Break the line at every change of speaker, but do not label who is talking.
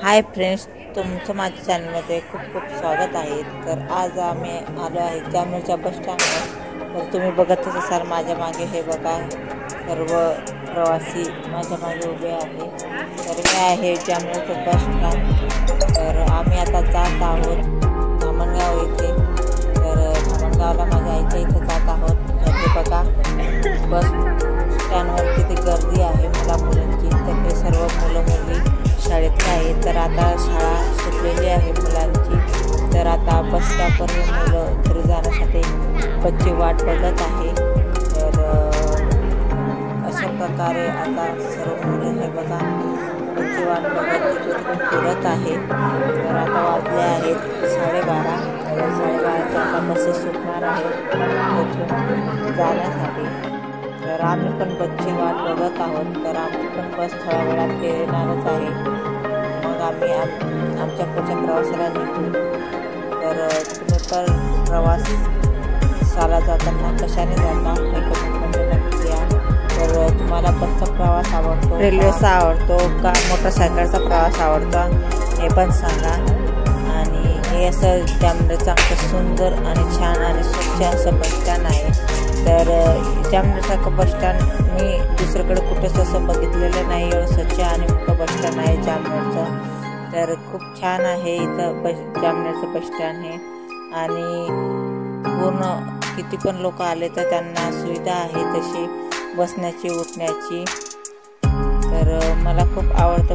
Hi friends, तुमचं माझ्या चॅनलमध्ये खूप खूप स्वागत आहे। तर आज आम्ही आलो आहे जामनेरच्या बस स्टँडवर। तर तुम्ही बघतच असाल माझ्या मागे हे बघा, सर्व प्रवासी माझ्या मागे उभे आहे। तर हे आहे जामनेरचं बस स्टँड। तर आम्ही आता जात आहोत धामणगाव येथे। तर धामणगावला माझ्या आईच्या इथे जात आहोत। तर हे बघा, बस स्टँडवर किती गर्दी आहे मुला मुलींची। तर हे सर्व मुलं मुली शाळेतले आहे। तर आता शाळा सुटलेली आहे मुलांची। तर आता बस स्टॉपवर हे मुलं घरी जाण्यासाठी बसची वाट बघत आहे। तर अशा प्रकारे आता सर्व मुलं हे बघा बसची वाट बघत तिकडे फिरत आहे। तर आता वाजले आहेत 12:30। तर 12:30च्या आता बसेस सुटणार आहेत येथून जाण्यासाठी। तर आम्ही पण बसची वाट बघत आहोत। तर आमची पण बस थोड्या वेळात येणारच आहे। मग आम्ही आमच्या पुढच्या प्रवासाला निघू। तर तुम्ही पण प्रवासाला जाताना कशाने जाता हे कमेंटमध्ये नक्की या। तर तुम्हाला बसचा प्रवास आवडतो, रेल्वेचा आवडतो का मोटरसायकलचा प्रवास आवडतो हे पण सांगा। आणि हे असं जामनेरचं आमचं सुंदर आणि छान आणि स्वच्छ असं बस स्टँड आहे। तर जामनेरसारखं बस स्टँड मी दुसरीकडे कुठेच असं बघितलेलं नाही। एवढं स्वच्छ आणि मोठं बस स्टँड आहे जामनेरचं। तर खूप छान आहे इथं जामनेरचं बस स्टँड हे। आणि पूर्ण किती पण लोक आले तर त्यांना सुविधा आहे तशी बसण्याची उठण्याची। तर मला खूप आवडतं